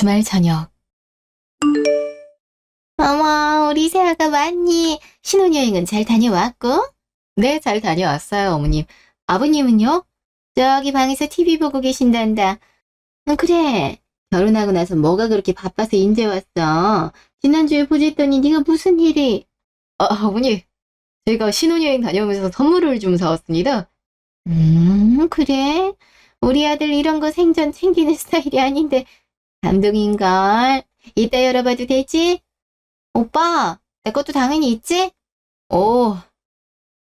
주말 저녁. 어머, 우리 새아가 왔니? 신혼여행은 잘 다녀왔고? 네, 잘 다녀왔어요, 어머님. 아버님은요? 저기 방에서 TV 보고 계신단다. 그래. 결혼하고 나서 뭐가 그렇게 바빠서 인제 왔어? 지난주에 보냈더니 네가 무슨 일이? 어머니, 제가 신혼여행 다녀오면서 선물을 좀 사왔습니다. 그래? 우리 아들 이런 거 생전 챙기는 스타일이 아닌데 감동인걸. 이따 열어봐도 되지? 오빠, 내 것도 당연히 있지? 오,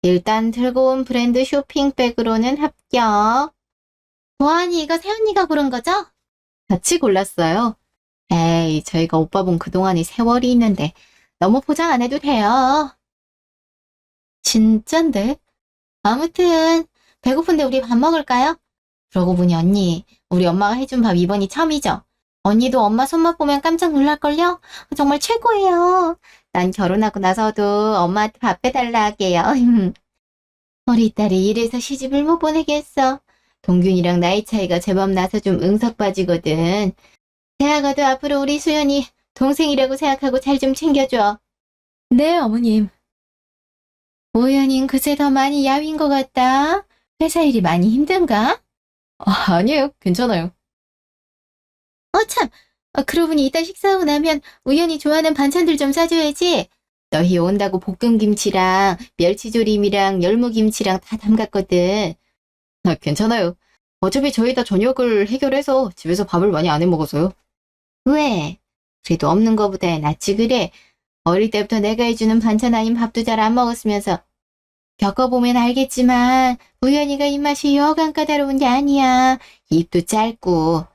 일단 들고 온 브랜드 쇼핑백으로는 합격. 보아니, 이거 새언니가 고른 거죠? 같이 골랐어요. 에이, 저희가 오빠 본 그동안이 세월이 있는데 너무 포장 안 해도 돼요. 진짠데? 아무튼 배고픈데 우리 밥 먹을까요? 그러고 보니 언니, 우리 엄마가 해준 밥 이번이 처음이죠? 언니도 엄마 손맛 보면 깜짝 놀랄걸요? 정말 최고예요. 난 결혼하고 나서도 엄마한테 밥 빼달라 할게요. 우리 딸이 이래서 시집을 못 보내겠어. 동균이랑 나이 차이가 제법 나서 좀 응석빠지거든. 대학가도 앞으로 우리 수연이 동생이라고 생각하고 잘 좀 챙겨줘. 네, 어머님. 우연인 그새 더 많이 야윈 것 같다. 회사 일이 많이 힘든가? 아니에요. 괜찮아요. 참. 그러고 보니 이따 식사하고 나면 우연히 좋아하는 반찬들 좀 싸줘야지. 너희 온다고 볶음김치랑 멸치조림이랑 열무김치랑 다 담갔거든. 괜찮아요. 어차피 저희 다 저녁을 해결해서 집에서 밥을 많이 안 해먹어서요. 왜? 그래도 없는 거보다 낫지 그래. 어릴 때부터 내가 해주는 반찬 아닌 밥도 잘 안 먹었으면서. 겪어보면 알겠지만 우연이가 입맛이 여간 까다로운 게 아니야. 입도 짧고.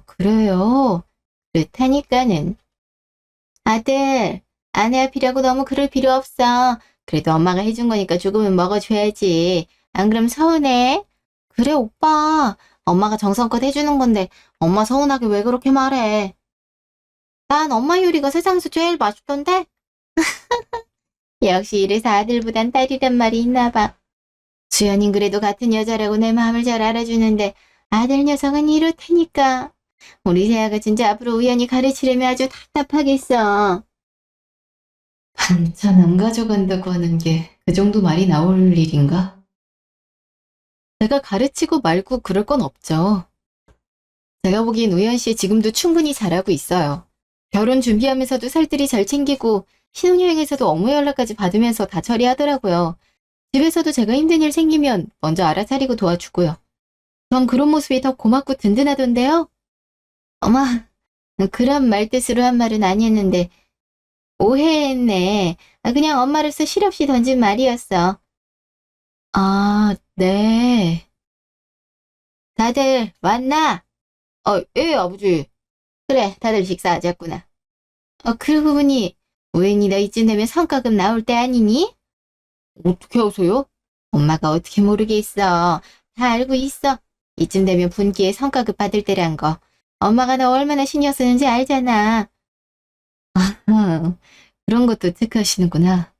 그래요? 그렇다니까는. 아들, 아내 앞이라고 너무 그럴 필요 없어. 그래도 엄마가 해준 거니까 조금은 먹어줘야지. 안 그럼 서운해? 그래, 오빠. 엄마가 정성껏 해주는 건데 엄마 서운하게 왜 그렇게 말해? 난 엄마 요리가 세상에서 제일 맛있던데? 역시 이래서 아들보단 딸이란 말이 있나 봐. 수연인 그래도 같은 여자라고 내 마음을 잘 알아주는데 아들 녀석은 이렇다니까. 우리 세아가 진짜 앞으로 우연히 가르치려면 아주 답답하겠어. 반찬 안 가져간다고 하는 게 그 정도 말이 나올 일인가? 내가 가르치고 말고 그럴 건 없죠. 제가 보기엔 우연 씨 지금도 충분히 잘하고 있어요. 결혼 준비하면서도 살뜰히 잘 챙기고 신혼여행에서도 업무 연락까지 받으면서 다 처리하더라고요. 집에서도 제가 힘든 일 생기면 먼저 알아차리고 도와주고요. 전 그런 모습이 더 고맙고 든든하던데요. 어머, 그런 말뜻으로 한 말은 아니었는데 오해했네. 그냥 엄마로서 실없이 던진 말이었어. 아, 네. 다들 왔나? 예, 아버지. 그래, 다들 식사하셨구나. 그러고 보니 우연히 너 이쯤 되면 성과급 나올 때 아니니? 어떻게 아세요? 엄마가 어떻게 모르겠어. 다 알고 있어. 이쯤 되면 분기에 성과급 받을 때란 거. 엄마가 너 얼마나 신경 쓰는지 알잖아. 그런 것도 체크하시는구나.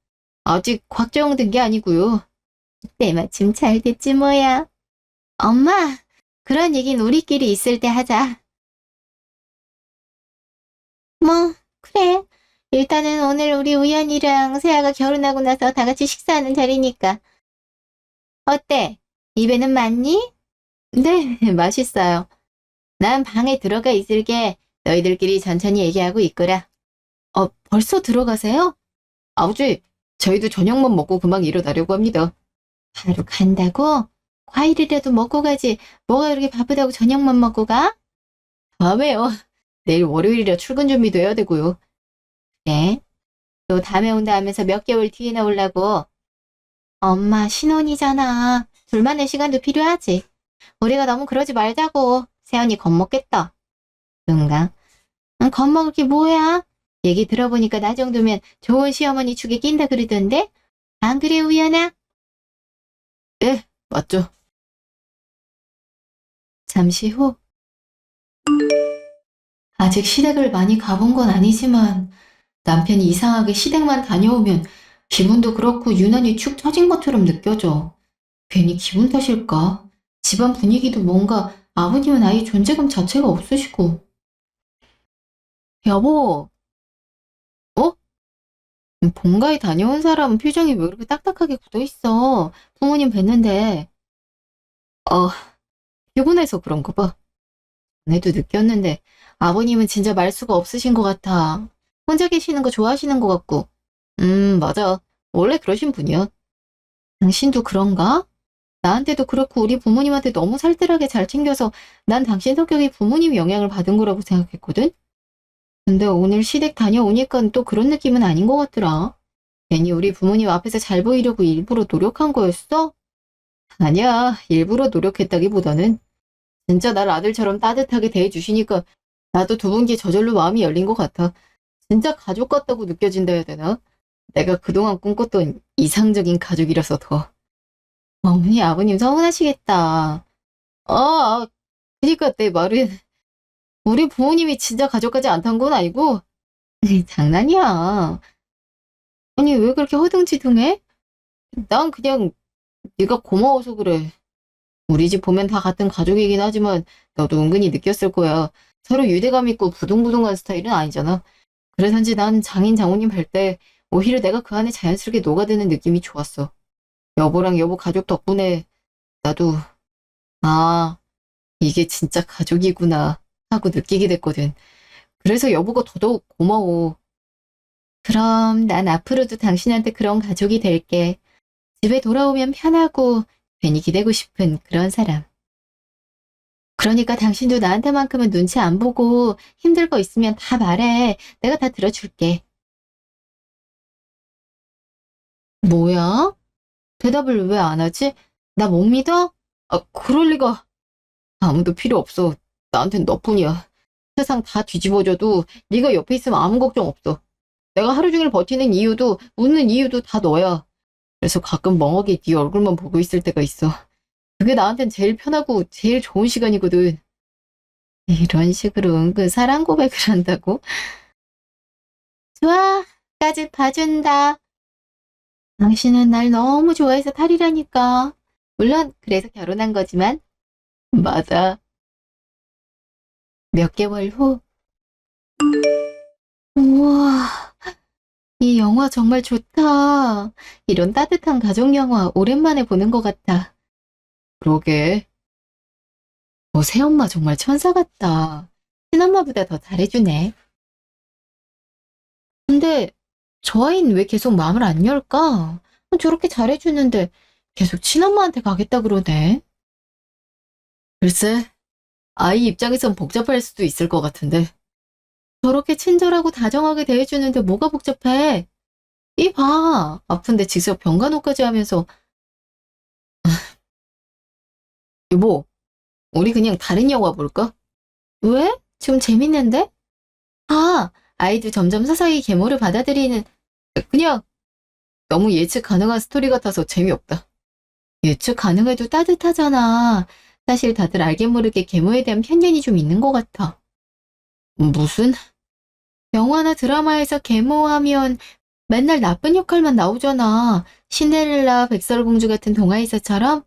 아직 확정된 게 아니고요. 때마침 잘 됐지 뭐야. 엄마, 그런 얘긴 우리끼리 있을 때 하자. 뭐, 그래. 일단은 오늘 우리 우연이랑 세아가 결혼하고 나서 다 같이 식사하는 자리니까. 어때? 입에는 맞니? 네, 맛있어요. 난 방에 들어가 있을게. 너희들끼리 천천히 얘기하고 있거라. 벌써 들어가세요? 아버지, 저희도 저녁만 먹고 금방 일어나려고 합니다. 바로 간다고? 과일이라도 먹고 가지. 뭐가 그렇게 바쁘다고 저녁만 먹고 가? 다음에요. 내일 월요일이라 출근 준비도 해야 되고요. 네. 또 다음에 온다 하면서 몇 개월 뒤에 나오려고. 엄마 신혼이잖아. 둘만의 시간도 필요하지. 우리가 너무 그러지 말자고. 세연이 겁먹겠다. 그런가? 겁먹을 게 뭐야? 얘기 들어보니까 나 정도면 좋은 시어머니 축에 낀다 그러던데? 안 그래 우연아? 네, 맞죠. 잠시 후. 아직 시댁을 많이 가본 건 아니지만 남편이 이상하게 시댁만 다녀오면 기분도 그렇고 유난히 축 처진 것처럼 느껴져. 괜히 기분 탓일까? 집안 분위기도 뭔가 아버님은 아예 존재감 자체가 없으시고. 여보, 어? 본가에 다녀온 사람 표정이 왜 그렇게 딱딱하게 굳어있어? 부모님 뵀는데. 어, 피곤해서 그런가 봐. 전에도 느꼈는데 아버님은 진짜 말수가 없으신 것 같아. 혼자 계시는 거 좋아하시는 것 같고. 맞아. 원래 그러신 분이야. 당신도 그런가? 나한테도 그렇고 우리 부모님한테 너무 살뜰하게 잘 챙겨서 난 당신 성격이 부모님 영향을 받은 거라고 생각했거든? 근데 오늘 시댁 다녀오니까 또 그런 느낌은 아닌 것 같더라. 괜히 우리 부모님 앞에서 잘 보이려고 일부러 노력한 거였어? 아니야, 일부러 노력했다기보다는 진짜 날 아들처럼 따뜻하게 대해주시니까 나도 두 분께 저절로 마음이 열린 것 같아. 진짜 가족 같다고 느껴진다 해야 되나? 내가 그동안 꿈꿨던 이상적인 가족이라서 더. 어머니, 아버님 서운하시겠다. 그니까 내 말은 우리 부모님이 진짜 가족까지 않단 건 아니고 장난이야. 아니, 왜 그렇게 허둥지둥해? 난 그냥 네가 고마워서 그래. 우리 집 보면 다 같은 가족이긴 하지만 너도 은근히 느꼈을 거야. 서로 유대감 있고 부둥부둥한 스타일은 아니잖아. 그래서인지 난 장인 장모님 뵐 때 오히려 내가 그 안에 자연스럽게 녹아드는 느낌이 좋았어. 여보랑 여보 가족 덕분에 나도 아, 이게 진짜 가족이구나 하고 느끼게 됐거든. 그래서 여보가 더더욱 고마워. 그럼 난 앞으로도 당신한테 그런 가족이 될게. 집에 돌아오면 편하고 괜히 기대고 싶은 그런 사람. 그러니까 당신도 나한테만큼은 눈치 안 보고 힘들 거 있으면 다 말해. 내가 다 들어줄게. 뭐야? 대답을 왜 안 하지? 나 못 믿어? 그럴 리가. 아무도 필요 없어. 나한텐 너뿐이야. 세상 다 뒤집어져도 네가 옆에 있으면 아무 걱정 없어. 내가 하루 종일 버티는 이유도 웃는 이유도 다 너야. 그래서 가끔 멍하게 네 얼굴만 보고 있을 때가 있어. 그게 나한텐 제일 편하고 제일 좋은 시간이거든. 이런 식으로 은근 사랑 고백을 한다고? 좋아, 까짓 봐준다. 당신은 날 너무 좋아해서 탈이라니까. 물론 그래서 결혼한 거지만. 맞아. 몇 개월 후. 우와, 이 영화 정말 좋다. 이런 따뜻한 가족 영화 오랜만에 보는 것 같아. 그러게. 새엄마 정말 천사 같다. 친엄마보다 더 잘해주네. 근데 저 아이는 왜 계속 마음을 안 열까? 저렇게 잘해주는데 계속 친엄마한테 가겠다 그러네. 글쎄, 아이 입장에선 복잡할 수도 있을 것 같은데. 저렇게 친절하고 다정하게 대해주는데 뭐가 복잡해? 이 봐. 아픈데 직접 병간호까지 하면서. 여보, 우리 그냥 다른 영화 볼까? 왜? 지금 재밌는데? 아이도 점점 서서히 계모를 받아들이는, 그냥 너무 예측 가능한 스토리 같아서 재미없다. 예측 가능해도 따뜻하잖아. 사실 다들 알게 모르게 계모에 대한 편견이 좀 있는 것 같아. 무슨? 영화나 드라마에서 계모하면 맨날 나쁜 역할만 나오잖아. 신데렐라, 백설공주 같은 동화에서처럼.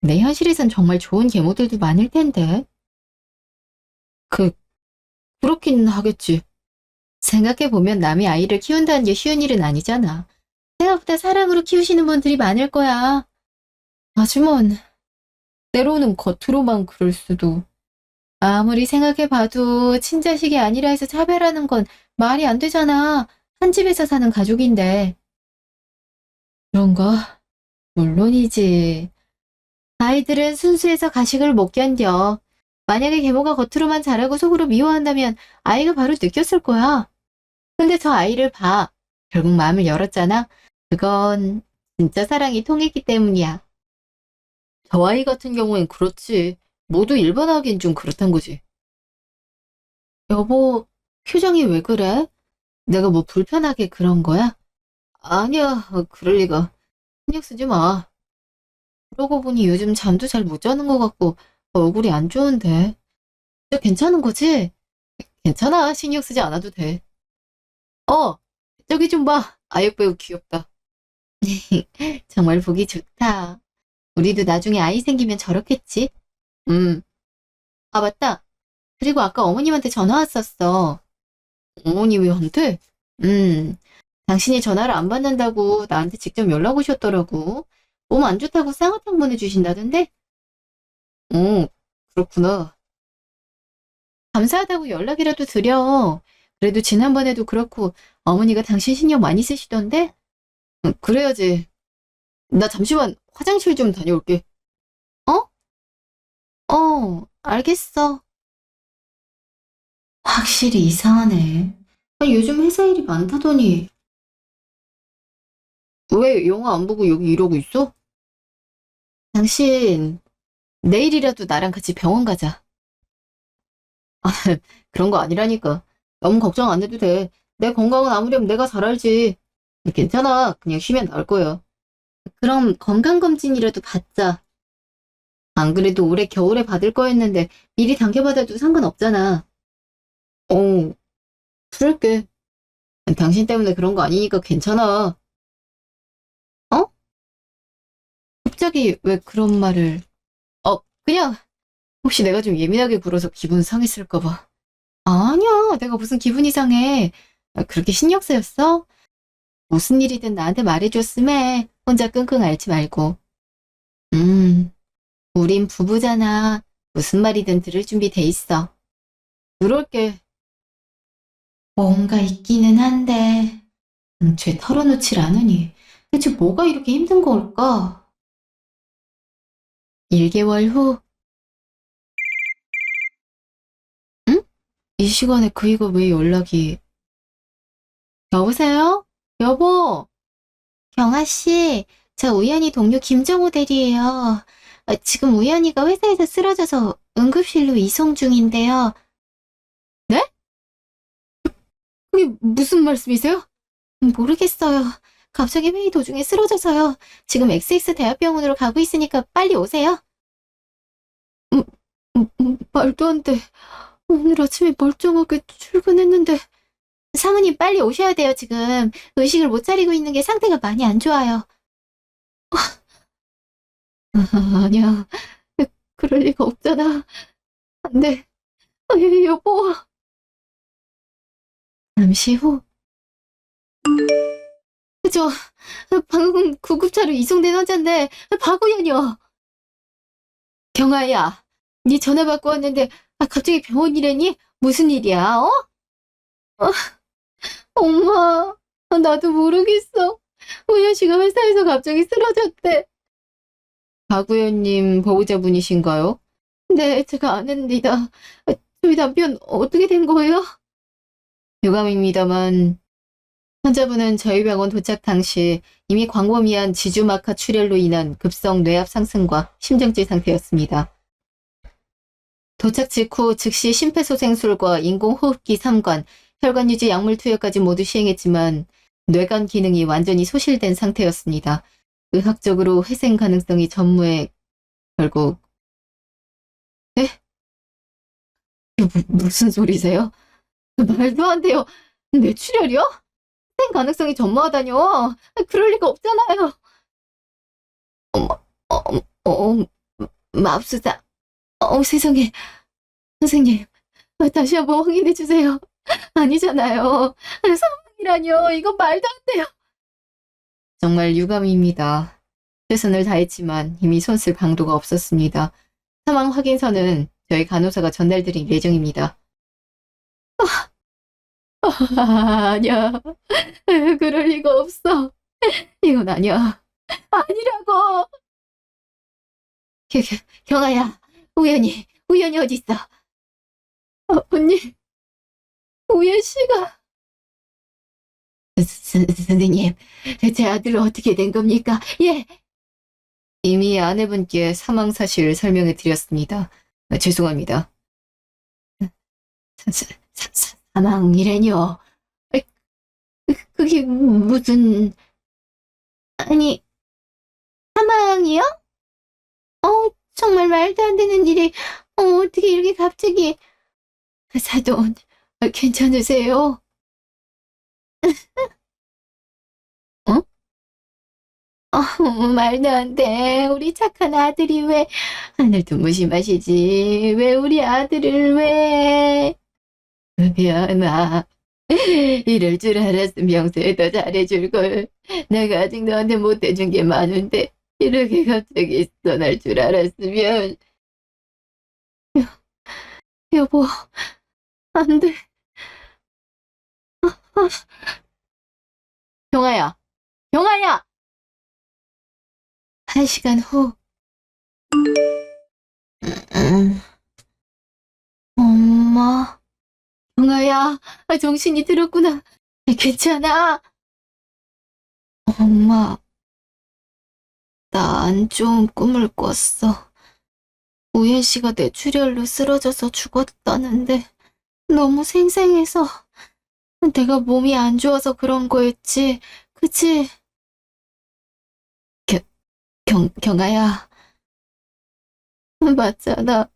내 현실에선 정말 좋은 계모들도 많을 텐데. 그, 그렇긴 하겠지. 생각해보면 남이 아이를 키운다는 게 쉬운 일은 아니잖아. 생각보다 사랑으로 키우시는 분들이 많을 거야. 하지만 때로는 겉으로만 그럴 수도. 아무리 생각해봐도 친자식이 아니라 해서 차별하는 건 말이 안 되잖아. 한 집에서 사는 가족인데. 그런가? 물론이지. 아이들은 순수해서 가식을 못 견뎌. 만약에 계모가 겉으로만 잘하고 속으로 미워한다면 아이가 바로 느꼈을 거야. 근데 저 아이를 봐. 결국 마음을 열었잖아. 그건 진짜 사랑이 통했기 때문이야. 저 아이 같은 경우엔 그렇지. 모두 일반화하기엔 좀 그렇단 거지. 여보, 표정이 왜 그래? 내가 뭐 불편하게 그런 거야? 아니야, 그럴 리가. 신경 쓰지 마. 그러고 보니 요즘 잠도 잘 못 자는 것 같고 얼굴이 안 좋은데. 진짜 괜찮은 거지? 괜찮아, 신경 쓰지 않아도 돼. 어, 저기 좀 봐. 아역 배우 귀엽다. 정말 보기 좋다. 우리도 나중에 아이 생기면 저렇겠지? 음, 아, 맞다. 그리고 아까 어머님한테 전화 왔었어. 어머님한테? 음, 당신이 전화를 안 받는다고 나한테 직접 연락 오셨더라고. 몸 안 좋다고 쌍화탕 보내주신다던데? 어, 그렇구나. 감사하다고 연락이라도 드려. 그래도 지난번에도 그렇고 어머니가 당신 신경 많이 쓰시던데? 그래야지. 나 잠시만 화장실 좀 다녀올게. 어? 알겠어. 확실히 이상하네. 아니, 요즘 회사 일이 많다더니 왜 영화 안 보고 여기 이러고 있어? 당신 내일이라도 나랑 같이 병원 가자. 아, 그런 거 아니라니까. 너무 걱정 안 해도 돼. 내 건강은 아무렴 내가 잘 알지. 괜찮아. 그냥 쉬면 나을 거야. 그럼 건강검진이라도 받자. 안 그래도 올해 겨울에 받을 거였는데 미리 당겨받아도 상관없잖아. 어, 그럴게. 당신 때문에 그런 거 아니니까 괜찮아. 어? 갑자기 왜 그런 말을... 그냥 혹시 내가 좀 예민하게 굴어서 기분 상했을까 봐. 아니야, 내가 무슨 기분이 상해. 그렇게 신경 쓰였어? 무슨 일이든 나한테 말해줬음에 혼자 끙끙 앓지 말고. 음, 우린 부부잖아. 무슨 말이든 들을 준비 돼 있어. 그럴게. 뭔가 있기는 한데 죄 털어놓질 않으니 대체 뭐가 이렇게 힘든 걸까? 1개월 후, 응? 이 시간에 그이가 왜 연락이... 여보세요? 여보, 경아씨, 저 우연히 동료 김정호 대리예요. 지금 우연이가 회사에서 쓰러져서 응급실로 이송 중인데요. 네? 그게 무슨 말씀이세요? 모르겠어요. 갑자기 회의 도중에 쓰러져서요. 지금 XX 대학병원으로 가고 있으니까 빨리 오세요. 말도 안 돼. 오늘 아침에 멀쩡하게 출근했는데. 사모님 빨리 오셔야 돼요, 지금. 의식을 못 차리고 있는 게 상태가 많이 안 좋아요. 아니야. 그럴 리가 없잖아. 안 돼. 여보. 잠시 후. 저, 방금 구급차로 이송된 환자인데, 박우현이요. 경아야, 네 전화 받고 왔는데, 갑자기 병원이라니? 무슨 일이야, 어? 어, 엄마, 나도 모르겠어. 우현 씨가 회사에서 갑자기 쓰러졌대. 박우현님 보호자분이신가요? 네, 제가 아는데다. 저희 남편 어떻게 된 거예요? 유감입니다만 환자분은 저희 병원 도착 당시 이미 광범위한 지주막하 출혈로 인한 급성 뇌압 상승과 심정지 상태였습니다. 도착 직후 즉시 심폐소생술과 인공호흡기 3관, 혈관 유지 약물 투여까지 모두 시행했지만 뇌관 기능이 완전히 소실된 상태였습니다. 의학적으로 회생 가능성이 전무해 결국... 네? 무슨 소리세요? 말도 안 돼요. 뇌출혈이요? 생 가능성이 전무하다뇨. 그럴 리가 없잖아요. 어, 어, 맙소사. 세상에. 선생님, 다시 한번 확인해 주세요. 아니잖아요. 사망이라뇨. 이거 말도 안 돼요. 정말 유감입니다. 최선을 다했지만 이미 손쓸 방도가 없었습니다. 사망 확인서는 저희 간호사가 전달드릴 예정입니다. 아니야. 그럴 리가 없어. 이건 아니야. 아니라고. 경아야, 우연히 어디 있어? 언니, 우연 씨가... 선생님, 제 아들 어떻게 된 겁니까? 예. 이미 아내분께 사망 사실 설명해 드렸습니다. 죄송합니다. 사망이라뇨? 그게 무슨... 아니, 사망이요? 정말 말도 안 되는 일이... 어떻게 이렇게 갑자기... 사돈, 괜찮으세요? 어? 말도 안 돼. 우리 착한 아들이 왜, 하늘도 무심하시지. 왜 우리 아들을 왜. 미안아. 이럴 줄 알았으면 평소에 더 잘해줄 걸. 내가 아직 너한테 못해준 게 많은데 이렇게 갑자기 떠날 줄 알았으면. 여보, 안 돼. 경아야, 경아야! 1시간 후. 음, 엄마. 경아야, 정신이 들었구나. 괜찮아. 엄마, 나 안 좋은 꿈을 꿨어. 우연 씨가 뇌출혈로 쓰러져서 죽었다는데 너무 생생해서 내가 몸이 안 좋아서 그런 거였지. 그치? 경아야, 맞잖아.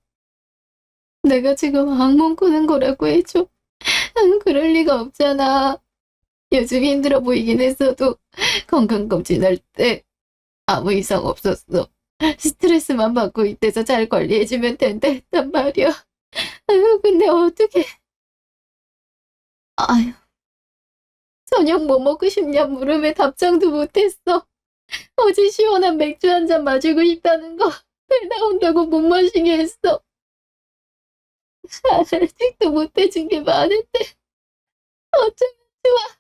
내가 지금 악몽 꾸는 거라고 해줘. 그럴 리가 없잖아. 요즘 힘들어 보이긴 했어도 건강검진할 때 아무 이상 없었어. 스트레스만 받고 이때서 잘 관리해주면 된다 했단 말이야. 아유, 근데 어떻게. 아유, 저녁 뭐 먹고 싶냐 물음에 답장도 못했어. 어제 시원한 맥주 한 잔 마시고 싶다는 거 배 나온다고 못 마시게 했어. 아직도 못해준 게 많은데 어쩌면 좋아.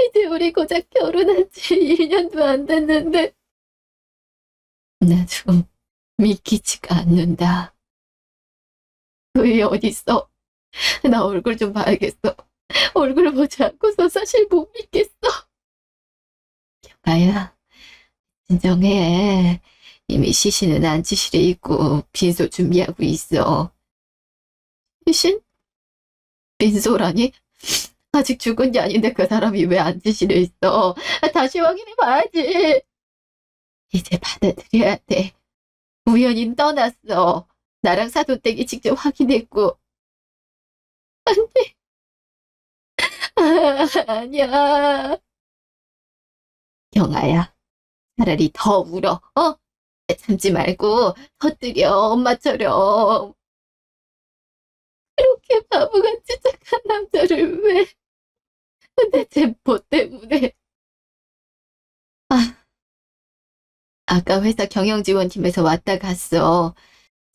이제 우리 고작 결혼한 지 1년도 안 됐는데 나도 믿기지가 않는다. 그게 어딨어. 나 얼굴 좀 봐야겠어. 얼굴 보지 않고서 사실 못 믿겠어. 경아야, 진정해. 이미 시신은 안치실에 있고 빈소 준비하고 있어. 시신? 빈소라니? 아직 죽은 게 아닌데 그 사람이 왜 안치실에 있어? 다시 확인해 봐야지. 이제 받아들여야 돼. 우연히 떠났어. 나랑 사돈댁이 직접 확인했고. 아니야. 경아야, 차라리 더 울어, 어? 참지 말고 터뜨려, 엄마처럼. 그렇게 바보같이 착한 남자를 왜, 대체 뭐 때문에. 아, 아까 회사 경영지원팀에서 왔다 갔어.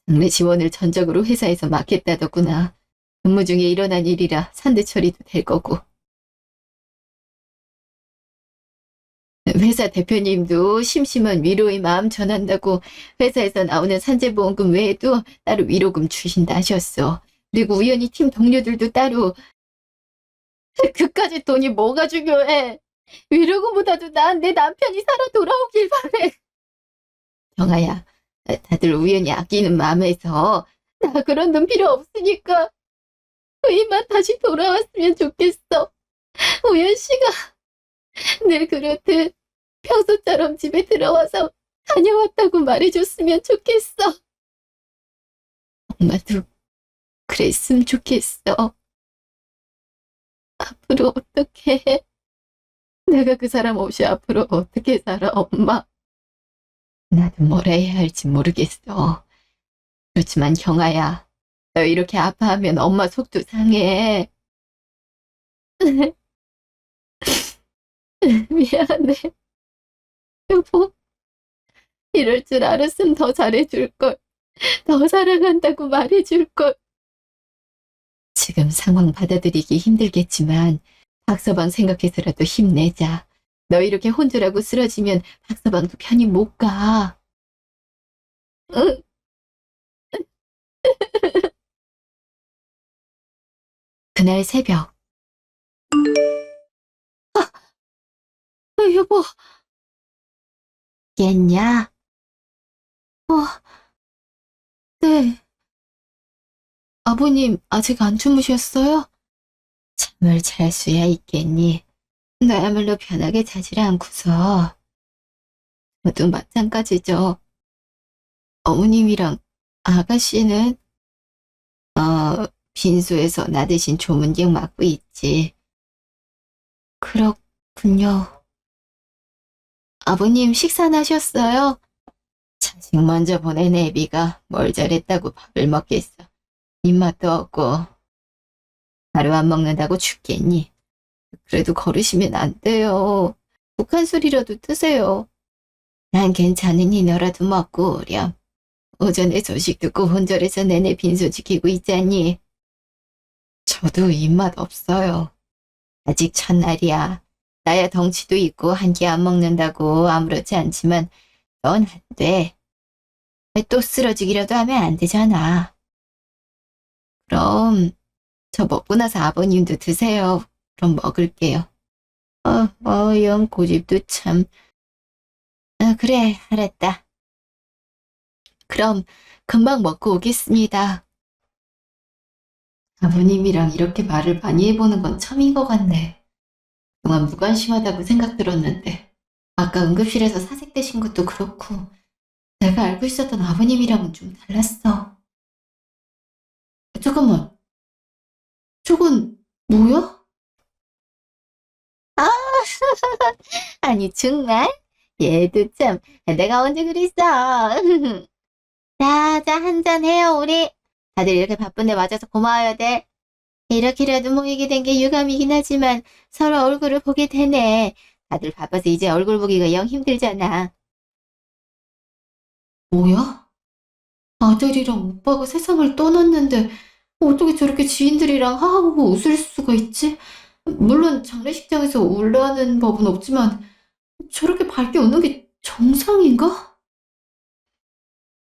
장래 지원을 전적으로 회사에서 맡겠다더구나. 근무 중에 일어난 일이라 산대 처리도 될 거고. 회사 대표님도 심심한 위로의 마음 전한다고 회사에서 나오는 산재보험금 외에도 따로 위로금 주신다 하셨어. 그리고 우연히 팀 동료들도 따로. 그까짓 돈이 뭐가 중요해. 위로금보다도 난 내 남편이 살아 돌아오길 바래. 경아야, 다들 우연히 아끼는 마음에서 나 그런 돈 필요 없으니까 그이만 다시 돌아왔으면 좋겠어. 우연 씨가 늘 그렇듯 평소처럼 집에 들어와서 다녀왔다고 말해줬으면 좋겠어. 엄마도 그랬으면 좋겠어. 앞으로 어떻게 해? 내가 그 사람 없이 앞으로 어떻게 살아, 엄마? 나도 뭘 해야 할지 모르겠어. 그렇지만 경아야, 너 이렇게 아파하면 엄마 속도 상해. 미안해. 여보, 이럴 줄 알았으면 더 잘해줄걸. 더 사랑한다고 말해줄걸. 지금 상황 받아들이기 힘들겠지만 박서방 생각해서라도 힘내자. 너 이렇게 혼쭐하고 쓰러지면 박서방도 편히 못 가. 응. 그날 새벽. 여보. 깼냐? 네. 아버님 아직 안 주무셨어요? 잠을 잘 수야 있겠니? 나야말로 편하게 자질 않고서. 저도 마찬가지죠. 어머님이랑 아가씨는 빈소에서 나 대신 조문객 맡고 있지. 그렇군요. 아버님 식사는 하셨어요? 자식 먼저 보낸 애비가 뭘 잘했다고 밥을 먹겠어. 입맛도 없고 하루 안 먹는다고 죽겠니? 그래도 걸으시면 안 돼요. 북한 술이라도 드세요. 난 괜찮으니 너라도 먹고 오렴. 오전에 소식 듣고 혼절해서 내내 빈소 지키고 있잖니. 저도 입맛 없어요. 아직 첫날이야. 나야 덩치도 있고 한 끼 안 먹는다고 아무렇지 않지만 넌 안 돼. 또 쓰러지기라도 하면 안 되잖아. 그럼 저 먹고 나서 아버님도 드세요. 그럼 먹을게요. 영 고집도 참. 그래, 알았다. 그럼 금방 먹고 오겠습니다. 아버님이랑 이렇게 말을 많이 해보는 건 처음인 것 같네. 그동안 무관심하다고 생각 들었는데 아까 응급실에서 사색되신 것도 그렇고 내가 알고 있었던 아버님이랑은 좀 달랐어. 잠깐만, 저건 뭐야? 아, 아니 정말? 얘도 참, 내가 언제 그랬어? 자, 한잔 해요 우리. 다들 이렇게 바쁜데 와줘서 고마워요 돼. 이렇게라도 모이게 된 게 유감이긴 하지만 서로 얼굴을 보게 되네. 다들 바빠서 이제 얼굴 보기가 영 힘들잖아. 뭐야? 아들이랑 오빠가 세상을 떠났는데 어떻게 저렇게 지인들이랑 하하호호 웃을 수가 있지? 물론 장례식장에서 울라는 법은 없지만 저렇게 밝게 웃는 게 정상인가?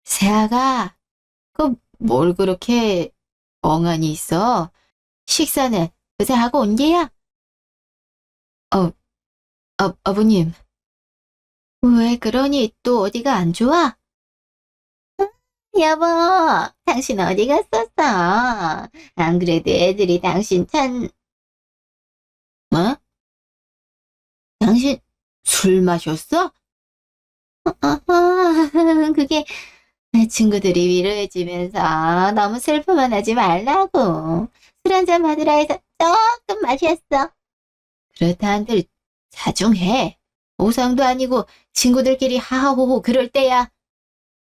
세아가 그 뭘 그렇게 멍하니 있어? 식사는 그새 하고 온 게야? 어, 아버님. 왜 그러니 또 어디가 안 좋아? 여보, 당신 어디 갔었어? 안 그래도 애들이 당신 뭐? 당신 술 마셨어? 그게 친구들이 위로해주면서 너무 슬픔만 하지 말라고. 술 한잔 받으라 해서 조금 마셨어. 그렇다 한들 자중해. 오상도 아니고 친구들끼리 하하호호 그럴 때야.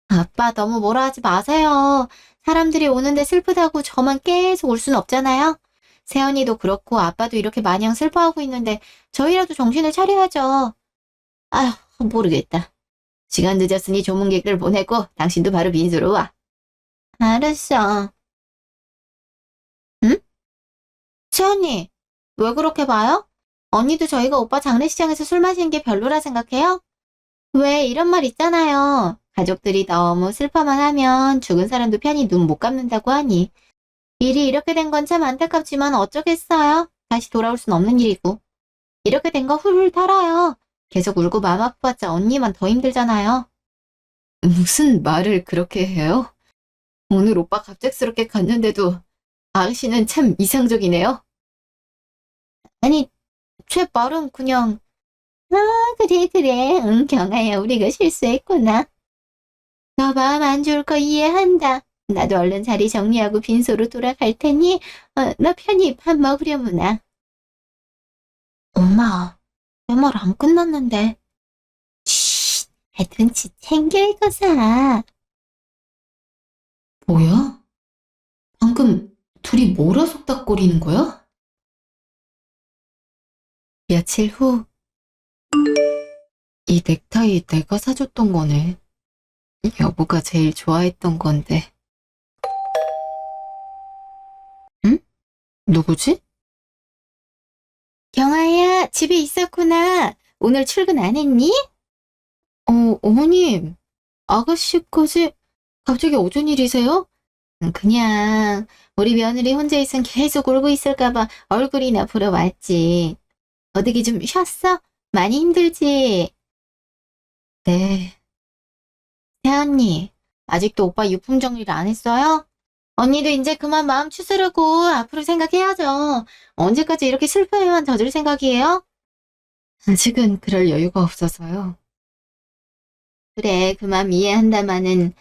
아빠 너무 뭐라 하지 마세요. 사람들이 오는데 슬프다고 저만 계속 울 순 없잖아요. 세연이도 그렇고 아빠도 이렇게 마냥 슬퍼하고 있는데 저희라도 정신을 차려야죠. 아휴, 모르겠다. 시간 늦었으니 조문객들 보내고 당신도 바로 빈소로 와. 알았어. 응? 세연이, 왜 그렇게 봐요? 언니도 저희가 오빠 장례식장에서 술 마시는 게 별로라 생각해요? 왜 이런 말 있잖아요. 가족들이 너무 슬퍼만 하면 죽은 사람도 편히 눈 못 감는다고 하니. 일이 이렇게 된 건 참 안타깝지만 어쩌겠어요. 다시 돌아올 순 없는 일이고. 이렇게 된 거 훌훌 털어요. 계속 울고 마음 아파봤자 언니만 더 힘들잖아요. 무슨 말을 그렇게 해요? 오늘 오빠 갑작스럽게 갔는데도 아가씨는 참 이상적이네요. 아니, 제 말은 그냥 아, 그래. 응, 경아야, 우리가 실수했구나. 너 마음 안 좋을 거 이해한다. 나도 얼른 자리 정리하고 빈소로 돌아갈 테니, 너 편히 밥 먹으려무나. 엄마, 내 말 안 끝났는데. 쉿, 눈치 챙겨 이거사. 뭐야? 방금 둘이 뭐라 속닥거리는 거야? 며칠 후, 이 넥타이 내가 사줬던 거네. 여보가 제일 좋아했던 건데. 응? 누구지? 경아야, 집에 있었구나. 오늘 출근 안 했니? 어머님, 아가씨까지 갑자기 어쩐 일이세요? 그냥 우리 며느리 혼자 있으면 계속 울고 있을까봐 얼굴이나 보러 왔지. 어떻게 좀 쉬었어? 많이 힘들지? 네. 태언니, 아직도 오빠 유품 정리를 안 했어요? 언니도 이제 그만 마음 추스르고 앞으로 생각해야죠. 언제까지 이렇게 슬퍼에만 젖을 생각이에요? 아직은 그럴 여유가 없어서요. 그래, 그 맘 이해한다마는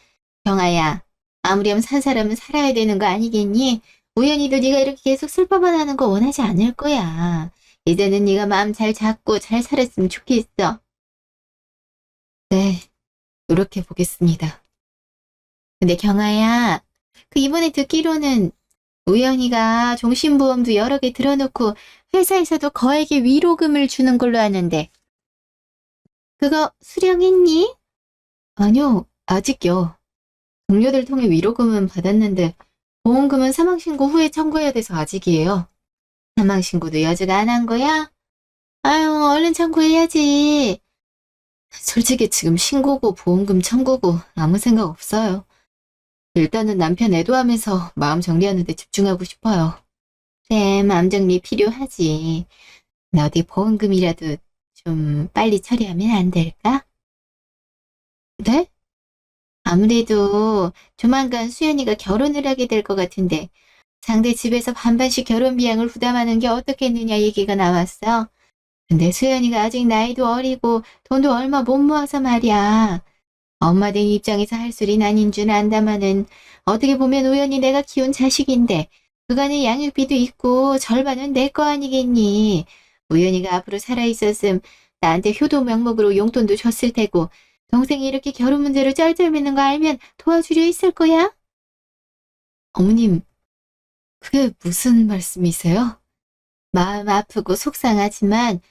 경아야, 아무렴 산 사람은 살아야 되는 거 아니겠니? 우연히도 네가 이렇게 계속 슬퍼만 하는 거 원하지 않을 거야. 이제는 네가 마음 잘 잡고 잘 살았으면 좋겠어. 네, 노력해 보겠습니다. 근데 경아야, 그 이번에 듣기로는 우연히가 종신보험도 여러 개 들어놓고 회사에서도 거액의 위로금을 주는 걸로 아는데 그거 수령했니? 아니요, 아직요. 동료들 통해 위로금은 받았는데 보험금은 사망신고 후에 청구해야 돼서 아직이에요. 사망신고도 여직 안 한 거야? 아유, 얼른 청구해야지. 솔직히 지금 신고고 보험금 청구고 아무 생각 없어요. 일단은 남편 애도하면서 마음 정리하는 데 집중하고 싶어요. 그래, 마음 정리 필요하지. 나 어디 보험금이라도 좀 빨리 처리하면 안 될까? 네? 아무래도 조만간 수연이가 결혼을 하게 될 것 같은데 상대 집에서 반반씩 결혼 비용을 부담하는 게 어떻겠느냐 얘기가 나왔어. 근데 수연이가 아직 나이도 어리고 돈도 얼마 못 모아서 말이야. 엄마 된 입장에서 할 소린 아닌 줄 안다마는 어떻게 보면 우연히 내가 키운 자식인데 그간의 양육비도 있고 절반은 내 거 아니겠니. 우연이가 앞으로 살아있었음 나한테 효도 명목으로 용돈도 줬을 테고 동생이 이렇게 결혼 문제로 쩔쩔매는 거 알면 도와주려 있을 거야? 어머님, 그게 무슨 말씀이세요? 마음 아프고 속상하지만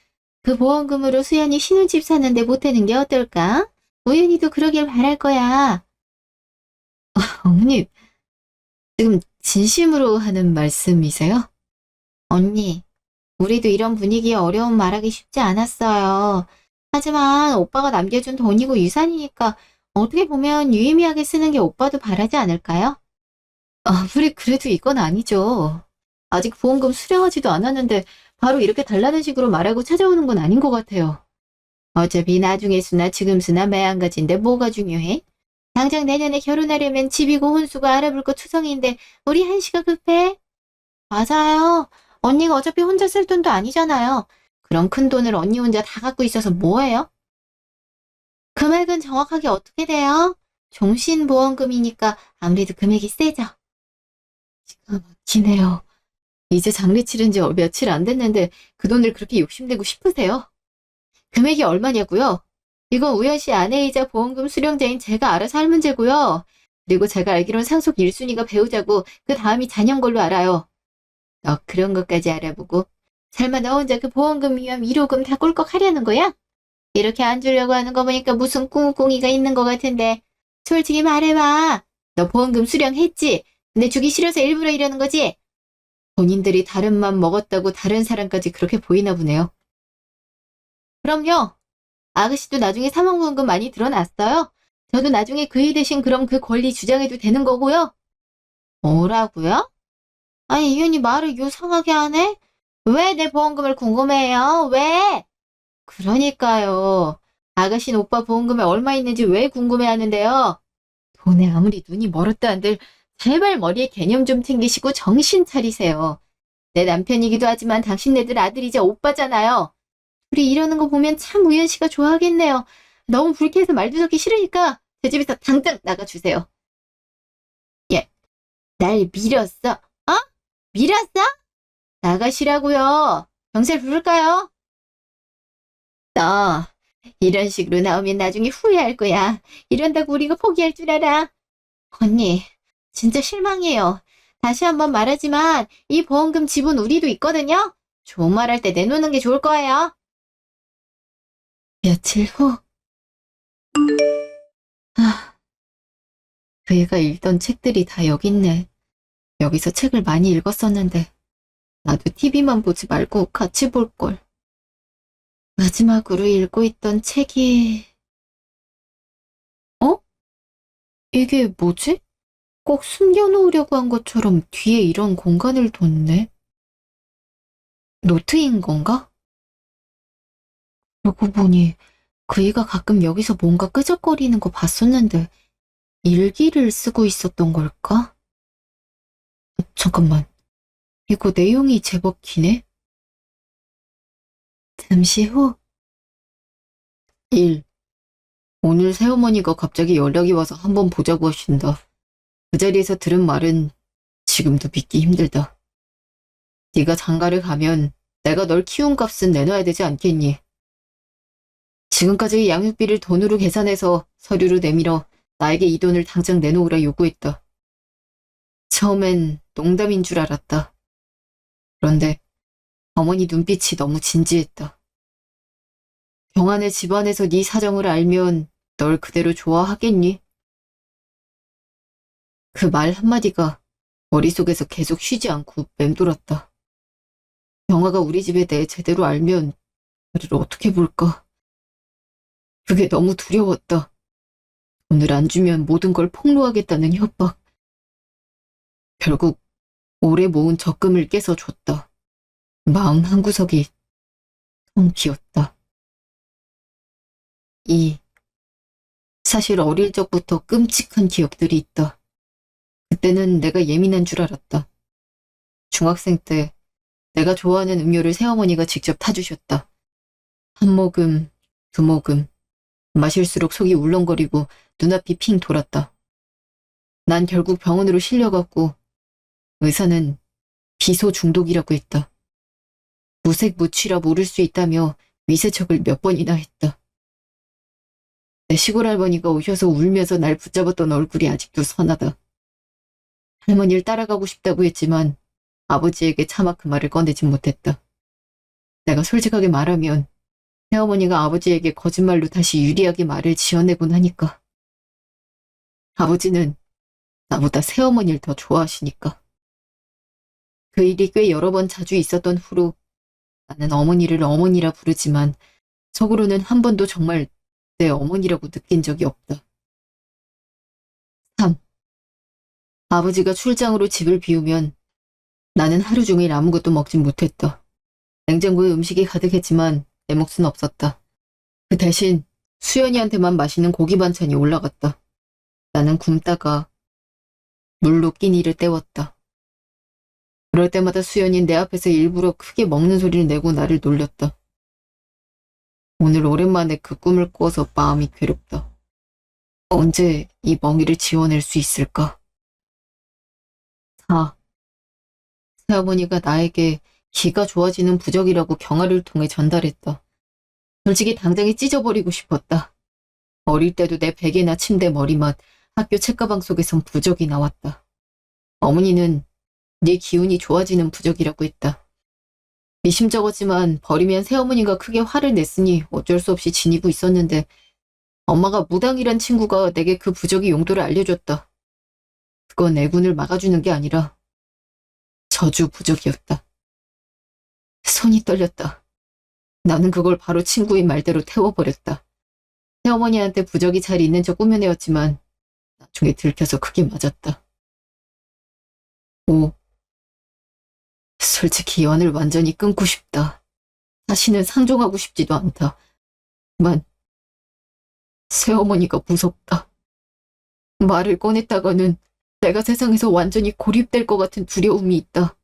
그 보험금으로 수연이 신혼집 사는데 보태는 게 어떨까? 우연히도 그러길 바랄 거야. 어머님, 지금 진심으로 하는 말씀이세요? 언니, 우리도 이런 분위기에 어려움 말하기 쉽지 않았어요. 하지만 오빠가 남겨준 돈이고 유산이니까 어떻게 보면 유의미하게 쓰는 게 오빠도 바라지 않을까요? 아무리 그래도 이건 아니죠. 아직 보험금 수령하지도 않았는데 바로 이렇게 달라는 식으로 말하고 찾아오는 건 아닌 것 같아요. 어차피 나중에 수나 지금 수나 매한가지인데 뭐가 중요해? 당장 내년에 결혼하려면 집이고 혼수고 알아볼 거 투성인데 우리 한시가 급해? 맞아요. 언니가 어차피 혼자 쓸 돈도 아니잖아요. 그런 큰 돈을 언니 혼자 다 갖고 있어서 뭐해요? 금액은 정확하게 어떻게 돼요? 종신보험금이니까 아무래도 금액이 세죠. 기가 막히네요. 이제 장례 치른 지 며칠 안 됐는데 그 돈을 그렇게 욕심내고 싶으세요? 금액이 얼마냐고요? 이건 우연 씨 아내이자 보험금 수령자인 제가 알아서 할 문제고요. 그리고 제가 알기론 상속 1순위가 배우자고 그 다음이 자녀인 걸로 알아요. 너 그런 것까지 알아보고 설마 너 혼자 그 보험금 위험 1호금 다 꿀꺽 하려는 거야? 이렇게 안 주려고 하는 거 보니까 무슨 꿍꿍이가 있는 것 같은데 솔직히 말해봐. 너 보험금 수령했지? 근데 주기 싫어서 일부러 이러는 거지? 본인들이 다른 맘 먹었다고 다른 사람까지 그렇게 보이나 보네요. 그럼요. 아가씨도 나중에 사망보험금 많이 드러났어요. 저도 나중에 그이 대신 그럼 그 권리 주장해도 되는 거고요. 뭐라고요? 아니, 이윤이 말을 요상하게 하네? 왜 내 보험금을 궁금해해요? 왜? 그러니까요. 아가씨는 오빠 보험금에 얼마 있는지 왜 궁금해하는데요? 돈에 아무리 눈이 멀었다 한들 제발 머리에 개념 좀 챙기시고 정신 차리세요. 내 남편이기도 하지만 당신네들 아들이자 오빠잖아요. 둘이 이러는 거 보면 참 우연 씨가 좋아하겠네요. 너무 불쾌해서 말도 듣기 싫으니까 제 집에서 당장 나가주세요. 예, 날 밀었어. 어? 밀었어? 나가시라고요. 경찰 부를까요? 너 이런 식으로 나오면 나중에 후회할 거야. 이런다고 우리가 포기할 줄 알아. 언니, 진짜 실망이에요. 다시 한번 말하지만 이 보험금 지분 우리도 있거든요. 좋은 말 할 때 내놓는 게 좋을 거예요. 며칠 후, 아, 그 애가 읽던 책들이 다 여기 있네. 여기서 책을 많이 읽었었는데 나도 TV만 보지 말고 같이 볼 걸. 마지막으로 읽고 있던 책이 어? 이게 뭐지? 꼭 숨겨놓으려고 한 것처럼 뒤에 이런 공간을 뒀네. 노트인 건가? 그러고 보니 그이가 가끔 여기서 뭔가 끄적거리는 거 봤었는데 일기를 쓰고 있었던 걸까? 잠깐만, 이거 내용이 제법 기네? 잠시 후 1. 오늘 새어머니가 갑자기 연락이 와서 한번 보자고 하신다. 그 자리에서 들은 말은 지금도 믿기 힘들다. 네가 장가를 가면 내가 널 키운 값은 내놔야 되지 않겠니? 지금까지 양육비를 돈으로 계산해서 서류로 내밀어 나에게 이 돈을 당장 내놓으라 요구했다. 처음엔 농담인 줄 알았다. 그런데 어머니 눈빛이 너무 진지했다. 경아네 집안에서 네 사정을 알면 널 그대로 좋아하겠니? 그 말 한마디가 머릿속에서 계속 쉬지 않고 맴돌았다. 경아가 우리 집에 대해 제대로 알면 나를 어떻게 볼까? 그게 너무 두려웠다. 돈을 안 주면 모든 걸 폭로하겠다는 협박. 결국 오래 모은 적금을 깨서 줬다. 마음 한구석이 텅 비었다. 사실 어릴 적부터 끔찍한 기억들이 있다. 그때는 내가 예민한 줄 알았다. 중학생 때 내가 좋아하는 음료를 새어머니가 직접 타주셨다. 한 모금, 두 모금. 마실수록 속이 울렁거리고 눈앞이 핑 돌았다. 난 결국 병원으로 실려갔고 의사는 비소 중독이라고 했다. 무색무취라 모를 수 있다며 위세척을 몇 번이나 했다. 내 시골 할머니가 오셔서 울면서 날 붙잡았던 얼굴이 아직도 선하다. 할머니를 따라가고 싶다고 했지만 아버지에게 차마 그 말을 꺼내진 못했다. 내가 솔직하게 말하면 새어머니가 아버지에게 거짓말로 다시 유리하게 말을 지어내곤 하니까. 아버지는 나보다 새어머니를 더 좋아하시니까. 그 일이 꽤 여러 번 자주 있었던 후로 나는 어머니를 어머니라 부르지만 속으로는 한 번도 정말 내 어머니라고 느낀 적이 없다. 3. 아버지가 출장으로 집을 비우면 나는 하루 종일 아무것도 먹진 못했다. 냉장고에 음식이 가득했지만 내 몫은 없었다. 그 대신 수연이한테만 맛있는 고기 반찬이 올라갔다. 나는 굶다가 물로 끼니를 때웠다. 그럴 때마다 수연이는 내 앞에서 일부러 크게 먹는 소리를 내고 나를 놀렸다. 오늘 오랜만에 그 꿈을 꾸어서 마음이 괴롭다. 언제 이 멍이를 지워낼 수 있을까? 4. 새어머니가 나에게 기가 좋아지는 부적이라고 경아를 통해 전달했다. 솔직히 당장에 찢어버리고 싶었다. 어릴 때도 내 베개나 침대 머리맡, 학교 책가방 속에선 부적이 나왔다. 어머니는 네 기운이 좋아지는 부적이라고 했다. 미심쩍었지만 버리면 새어머니가 크게 화를 냈으니 어쩔 수 없이 지니고 있었는데 엄마가 무당이란 친구가 내게 그 부적의 용도를 알려줬다. 그건 애군을 막아주는 게 아니라 저주 부적이었다. 손이 떨렸다. 나는 그걸 바로 친구의 말대로 태워버렸다. 새어머니한테 부적이 잘 있는 척 꾸며내었지만 나중에 들켜서 크게 맞았다. 5. 솔직히 연을 완전히 끊고 싶다. 다시는 상종하고 싶지도 않다. 만 새어머니가 무섭다. 말을 꺼냈다가는 내가 세상에서 완전히 고립될 것 같은 두려움이 있다.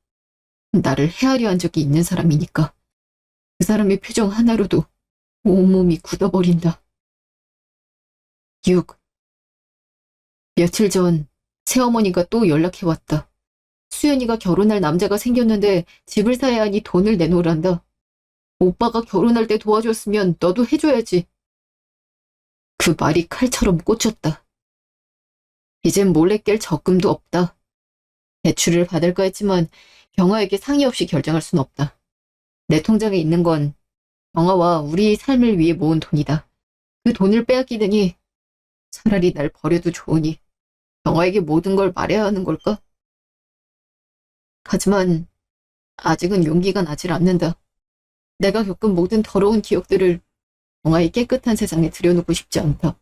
나를 헤아려 한 적이 있는 사람이니까. 그 사람의 표정 하나로도 온몸이 굳어버린다. 6. 며칠 전 새어머니가 또 연락해왔다. 수연이가 결혼할 남자가 생겼는데 집을 사야 하니 돈을 내놓으란다. 오빠가 결혼할 때 도와줬으면 너도 해줘야지. 그 말이 칼처럼 꽂혔다. 이젠 몰래 깰 적금도 없다. 대출을 받을까 했지만 경아에게 상의 없이 결정할 순 없다. 내 통장에 있는 건 경아와 우리 삶을 위해 모은 돈이다. 그 돈을 빼앗기더니 차라리 날 버려도 좋으니 경아에게 모든 걸 말해야 하는 걸까? 하지만 아직은 용기가 나질 않는다. 내가 겪은 모든 더러운 기억들을 경아의 깨끗한 세상에 들여놓고 싶지 않다.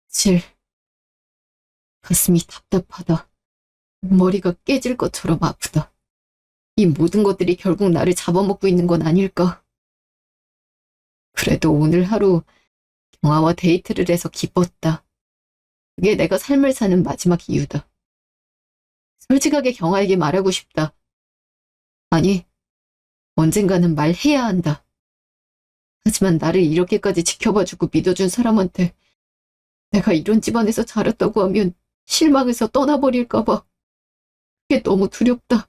7. 가슴이 답답하다. 머리가 깨질 것처럼 아프다. 이 모든 것들이 결국 나를 잡아먹고 있는 건 아닐까? 그래도 오늘 하루 경아와 데이트를 해서 기뻤다. 그게 내가 삶을 사는 마지막 이유다. 솔직하게 경아에게 말하고 싶다. 아니, 언젠가는 말해야 한다. 하지만 나를 이렇게까지 지켜봐주고 믿어준 사람한테 내가 이런 집안에서 자랐다고 하면 실망해서 떠나버릴까봐 그게 너무 두렵다.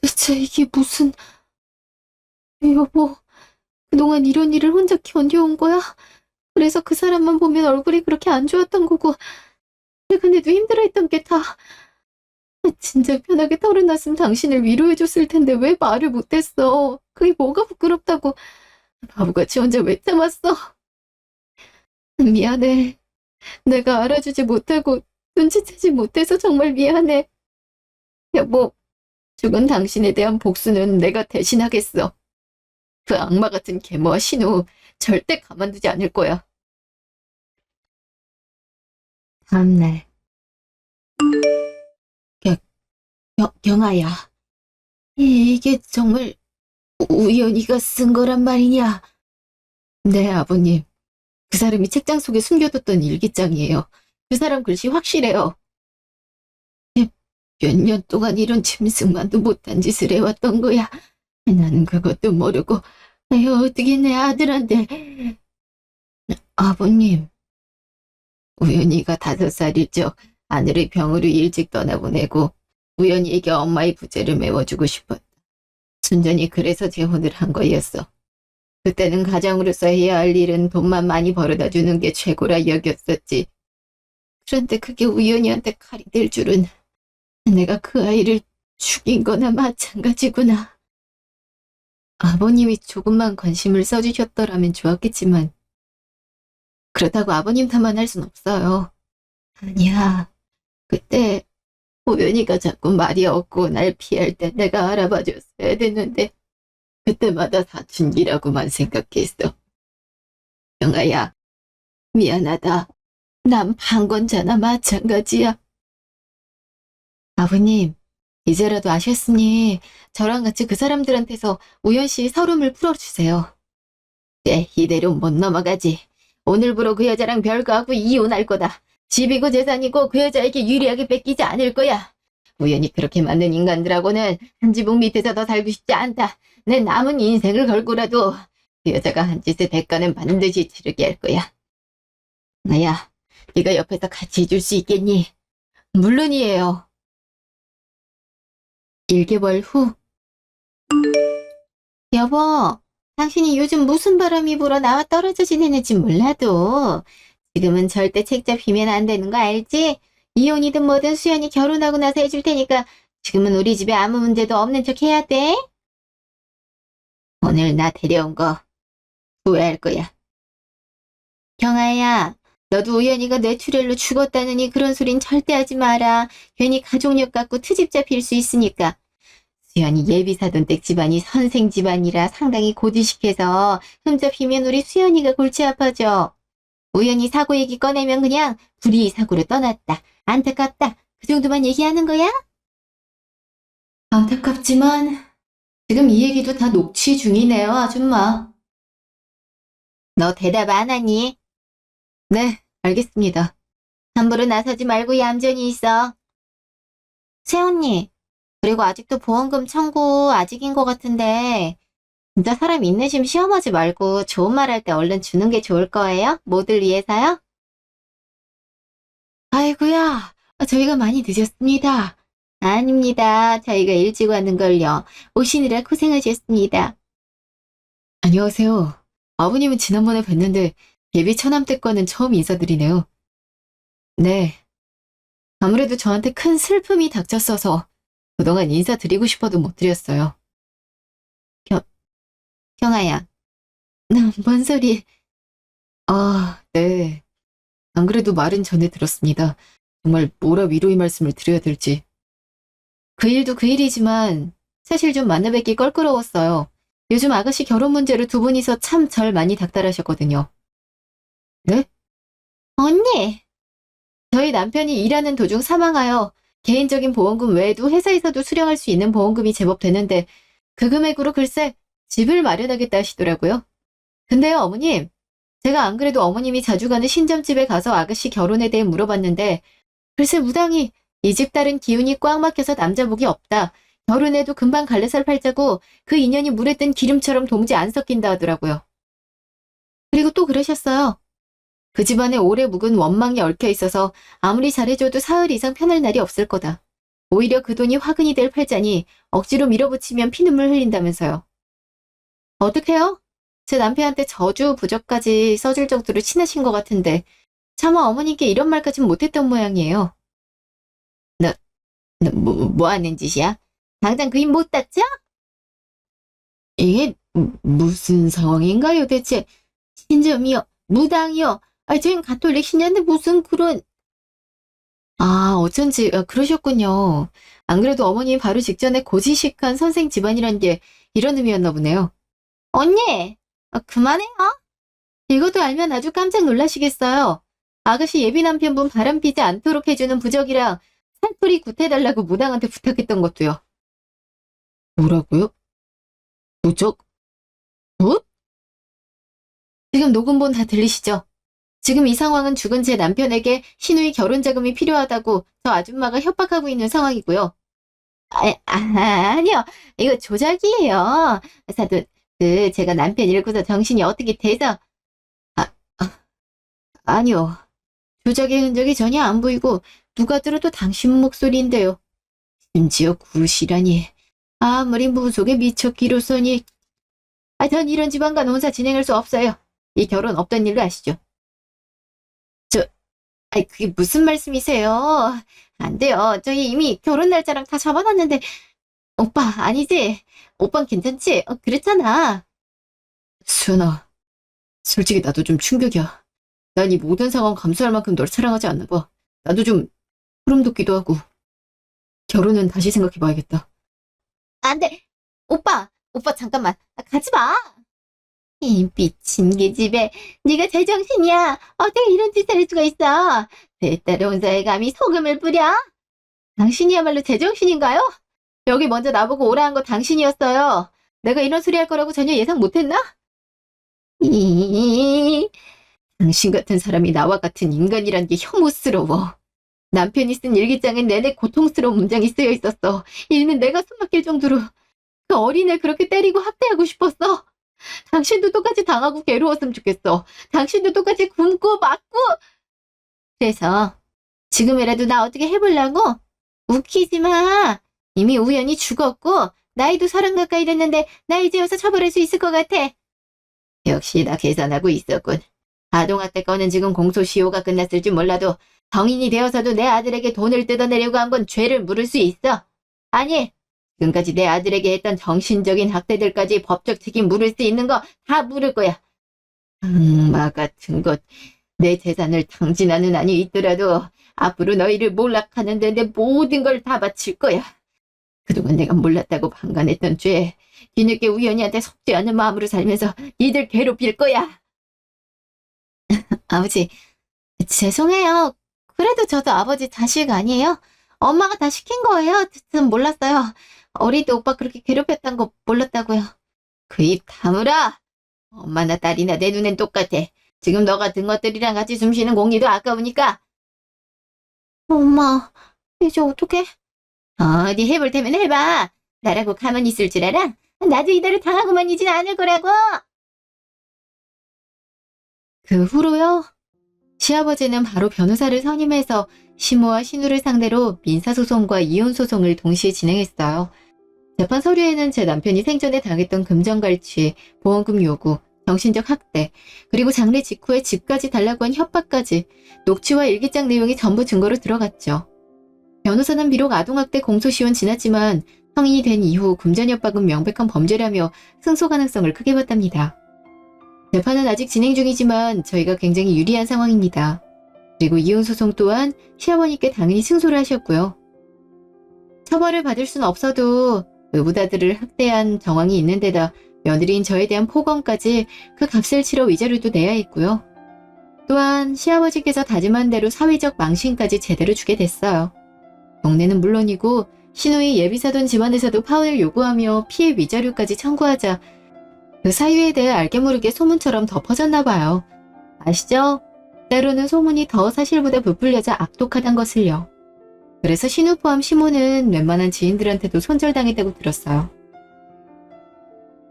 대체 이게 무슨... 여보, 그동안 이런 일을 혼자 견뎌온 거야? 그래서 그 사람만 보면 얼굴이 그렇게 안 좋았던 거고, 근데도 힘들어했던 게 다, 진짜 편하게 털어놨으면 당신을 위로해줬을 텐데 왜 말을 못했어? 그게 뭐가 부끄럽다고. 바보같이 혼자 왜 참았어? 미안해. 내가 알아주지 못하고 눈치채지 못해서 정말 미안해. 여보, 죽은 당신에 대한 복수는 내가 대신하겠어. 그 악마 같은 계모와 신우 절대 가만두지 않을 거야. 다음날. 경아야, 이게 정말 우연히가 쓴 거란 말이냐? 네, 아버님. 그 사람이 책장 속에 숨겨뒀던 일기장이에요. 그 사람 글씨 확실해요. 몇 년 동안 이런 짐승만도 못한 짓을 해왔던 거야. 나는 그것도 모르고 어떻게 내 아들한테. 아버님, 우연히가 5살일 적 아내를 병으로 일찍 떠나보내고 우연히에게 엄마의 부재를 메워주고 싶었다. 순전히 그래서 재혼을 한 거였어. 그때는 가장으로서 해야 할 일은 돈만 많이 벌어다 주는 게 최고라 여겼었지. 그런데 그게 우연히한테 칼이 될 줄은. 내가 그 아이를 죽인 거나 마찬가지구나. 아버님이 조금만 관심을 써주셨더라면 좋았겠지만 그렇다고 아버님 탓만 할 순 없어요. 아니야. 그때 우연히가 자꾸 말이 없고 날 피할 때 내가 알아봐줬어야 됐는데 그때마다 사춘기라고만 생각했어. 영아야, 미안하다. 난 방건자나 마찬가지야. 아버님, 이제라도 아셨으니 저랑 같이 그 사람들한테서 우연씨 서름을 풀어주세요. 네, 이대로 못 넘어가지. 오늘부로 그 여자랑 별거하고 이혼할 거다. 집이고 재산이고 그 여자에게 유리하게 뺏기지 않을 거야. 우연히 그렇게 만든 인간들하고는 한 지붕 밑에서 더 살고 싶지 않다. 내 남은 인생을 걸고라도 그 여자가 한 짓의 대가는 반드시 치르게 할 거야. 나야, 네가 옆에서 같이 해줄 수 있겠니? 물론이에요. 1개월 후. 여보, 당신이 요즘 무슨 바람이 불어 나와 떨어져 지내는지 몰라도 지금은 절대 책 잡히면 안 되는 거 알지? 이혼이든 뭐든 수연이 결혼하고 나서 해줄 테니까 지금은 우리 집에 아무 문제도 없는 척 해야 돼. 오늘 나 데려온 거 후회할 거야. 경아야, 너도 우연이가 뇌출혈로 죽었다느니 그런 소린 절대 하지 마라. 괜히 가족력 갖고 트집 잡힐 수 있으니까. 수연이 예비사돈댁 집안이 선생 집안이라 상당히 고지식해서 흠잡히면 우리 수연이가 골치 아파져. 우연히 사고 얘기 꺼내면 그냥 불의 사고로 떠났다. 안타깝다. 그 정도만 얘기하는 거야? 안타깝지만 지금 이 얘기도 다 녹취 중이네요, 아줌마. 너 대답 안 하니? 네, 알겠습니다. 함부로 나서지 말고 얌전히 있어. 새언니, 그리고 아직도 보험금 청구 아직인 것 같은데 진짜 사람 인내심 시험하지 말고 좋은 말 할 때 얼른 주는 게 좋을 거예요? 모두를 위해서요? 아이고야, 저희가 많이 늦었습니다. 아닙니다. 저희가 일찍 왔는걸요. 오시느라 고생하셨습니다. 안녕하세요. 아버님은 지난번에 뵀는데 예비 처남댁과는 처음 인사드리네요. 네. 아무래도 저한테 큰 슬픔이 닥쳤어서 그동안 인사드리고 싶어도 못 드렸어요. 경아야, 뭔 소리. 네. 안 그래도 말은 전에 들었습니다. 정말 뭐라 위로의 말씀을 드려야 될지. 그 일도 그 일이지만 사실 좀 만나 뵙기 껄끄러웠어요. 요즘 아가씨 결혼 문제로 두 분이서 참 절 많이 닥달하셨거든요. 네? 언니! 저희 남편이 일하는 도중 사망하여 개인적인 보험금 외에도 회사에서도 수령할 수 있는 보험금이 제법 되는데 그 금액으로 글쎄 집을 마련하겠다 하시더라고요. 근데요, 어머님. 제가 안 그래도 어머님이 자주 가는 신점집에 가서 아가씨 결혼에 대해 물어봤는데 글쎄 무당이 이 집 딸은 기운이 꽉 막혀서 남자복이 없다. 결혼해도 금방 갈래살 팔자고 그 인연이 물에 뜬 기름처럼 도무지 안 섞인다 하더라고요. 그리고 또 그러셨어요. 그 집안에 오래 묵은 원망이 얽혀 있어서 아무리 잘해줘도 사흘 이상 편할 날이 없을 거다. 오히려 그 돈이 화근이 될 팔자니 억지로 밀어붙이면 피눈물 흘린다면서요. 어떡해요? 제 남편한테 저주 부적까지 써줄 정도로 친하신 것 같은데 차마 어머니께 이런 말까진 못했던 모양이에요. 너 뭐 하는 짓이야? 당장 그 입 못 닫죠? 이게 무슨 상황인가요, 대체? 신점이요, 무당이요. 저희는 가톨릭 신자인데 무슨 그런... 어쩐지 그러셨군요. 안 그래도 어머니 바로 직전에 고지식한 선생 집안이란 게 이런 의미였나 보네요. 언니! 그만해요. 이것도 알면 아주 깜짝 놀라시겠어요. 아가씨 예비 남편분 바람피지 않도록 해주는 부적이랑 살풀이 굿해달라고 무당한테 부탁했던 것도요. 뭐라고요? 부적? 굿? 지금 녹음본 다 들리시죠? 지금 이 상황은 죽은 제 남편에게 신우이 결혼 자금이 필요하다고 저 아줌마가 협박하고 있는 상황이고요. 아니요. 이거 조작이에요. 사돈, 제가 남편 잃고서 정신이 어떻게 돼서... 아, 아니요. 조작의 흔적이 전혀 안 보이고 누가 들어도 당신 목소리인데요. 심지어 굿이라니. 아무리 무속에 미쳤기로서니... 전 이런 집안과 농사 진행할 수 없어요. 이 결혼 없던 일로 아시죠? 그게 무슨 말씀이세요? 안 돼요. 저희 이미 결혼 날짜랑 다 잡아놨는데... 오빠, 아니지? 오빤 괜찮지? 그랬잖아. 수연아, 솔직히 나도 좀 충격이야. 난 이 모든 상황 감수할 만큼 널 사랑하지 않나 봐. 나도 좀 소름 돋기도 하고. 결혼은 다시 생각해봐야겠다. 안 돼. 오빠 잠깐만. 가지 마. 이 미친 계집애. 네가 제정신이야. 어떻게 이런 짓을 할 수가 있어. 내 딸 혼자에 감히 소금을 뿌려? 당신이야말로 제정신인가요? 여기 먼저 나보고 오라 한 거 당신이었어요. 내가 이런 소리 할 거라고 전혀 예상 못했나? 당신 같은 사람이 나와 같은 인간이란 게 혐오스러워. 남편이 쓴 일기장엔 내내 고통스러운 문장이 쓰여 있었어. 읽는 내가 숨막힐 정도로 그 어린애 그렇게 때리고 학대하고 싶었어. 당신도 똑같이 당하고 괴로웠으면 좋겠어. 당신도 똑같이 굶고 맞고. 그래서 지금이라도 나 어떻게 해보려고? 웃기지 마. 이미 우연히 죽었고 나이도 30 가까이 됐는데 나 이제 와서 처벌할 수 있을 것 같아. 역시 나 계산하고 있었군. 아동학대 건은 지금 공소시효가 끝났을지 몰라도 성인이 되어서도 내 아들에게 돈을 뜯어내려고 한 건 죄를 물을 수 있어. 아니, 지금까지 내 아들에게 했던 정신적인 학대들까지 법적 책임 물을 수 있는 거 다 물을 거야. 마 같은 것. 내 재산을 탕진하는 한이 있더라도 앞으로 너희를 몰락하는 데 내 모든 걸 다 바칠 거야. 그동안 내가 몰랐다고 방관했던 죄, 뒤늦게 우연히한테 속지 않은 마음으로 살면서 니들 괴롭힐 거야. 아버지, 죄송해요. 그래도 저도 아버지 자식 아니에요? 엄마가 다 시킨 거예요. 전 몰랐어요. 어릴 때 오빠 그렇게 괴롭혔던 거 몰랐다고요. 그 입 다물어. 엄마나 딸이나 내 눈엔 똑같아. 지금 너 같은 것들이랑 같이 숨쉬는 공기도 아까우니까. 엄마, 이제 어떡해? 어디 해볼 테면 해봐. 나라고 가만히 있을 줄 알아? 나도 이대로 당하고만 있진 않을 거라고. 그 후로요. 시아버지는 바로 변호사를 선임해서 시모와 신우를 상대로 민사소송과 이혼소송을 동시에 진행했어요. 재판 서류에는 제 남편이 생전에 당했던 금전갈취, 보험금 요구, 정신적 학대, 그리고 장례 직후에 집까지 달라고 한 협박까지 녹취와 일기장 내용이 전부 증거로 들어갔죠. 변호사는 비록 아동학대 공소시효는 지났지만 성인이 된 이후 금전협박은 명백한 범죄라며 승소 가능성을 크게 봤답니다. 재판은 아직 진행 중이지만 저희가 굉장히 유리한 상황입니다. 그리고 이혼소송 또한 시어머니께 당연히 승소를 하셨고요. 처벌을 받을 순 없어도 의붓아들을 학대한 정황이 있는 데다 며느리인 저에 대한 폭언까지 그 값을 치러 위자료도 내야 했고요. 또한 시아버지께서 다짐한 대로 사회적 망신까지 제대로 주게 됐어요. 동네는 물론이고 신우이 예비사돈 집안에서도 파혼을 요구하며 피해 위자료까지 청구하자 그 사유에 대해 알게 모르게 소문처럼 덮어졌나 봐요. 아시죠? 때로는 소문이 더 사실보다 부풀려져 악독하단 것을요. 그래서 신우 포함 시모는 웬만한 지인들한테도 손절당했다고 들었어요.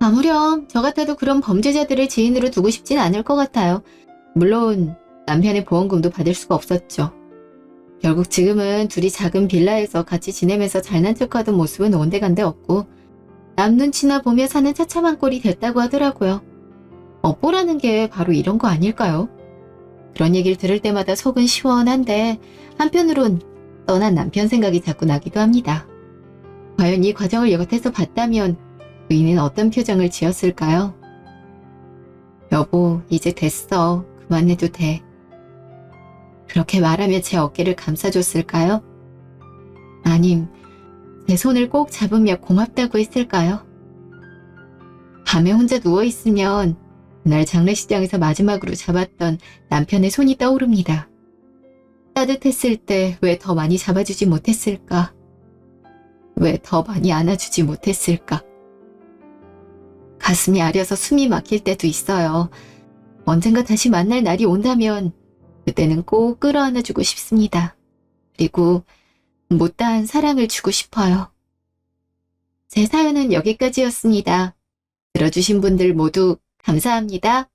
아무렴 저 같아도 그런 범죄자들을 지인으로 두고 싶진 않을 것 같아요. 물론 남편의 보험금도 받을 수가 없었죠. 결국 지금은 둘이 작은 빌라에서 같이 지내면서 잘난 척하던 모습은 온데간데 없고 남 눈치나 보며 사는 처참한 꼴이 됐다고 하더라고요. 업보라는 게 바로 이런 거 아닐까요? 그런 얘기를 들을 때마다 속은 시원한데 한편으론 떠난 남편 생각이 자꾸 나기도 합니다. 과연 이 과정을 곁에서 봤다면 부인은 어떤 표정을 지었을까요? 여보, 이제 됐어. 그만해도 돼. 그렇게 말하며 제 어깨를 감싸줬을까요? 아님, 제 손을 꼭 잡으며 고맙다고 했을까요? 밤에 혼자 누워있으면 그날 장례식장에서 마지막으로 잡았던 남편의 손이 떠오릅니다. 따뜻했을 때 왜 더 많이 잡아주지 못했을까? 왜 더 많이 안아주지 못했을까? 가슴이 아려서 숨이 막힐 때도 있어요. 언젠가 다시 만날 날이 온다면 그때는 꼭 끌어안아주고 싶습니다. 그리고 못다한 사랑을 주고 싶어요. 제 사연은 여기까지였습니다. 들어주신 분들 모두 감사합니다.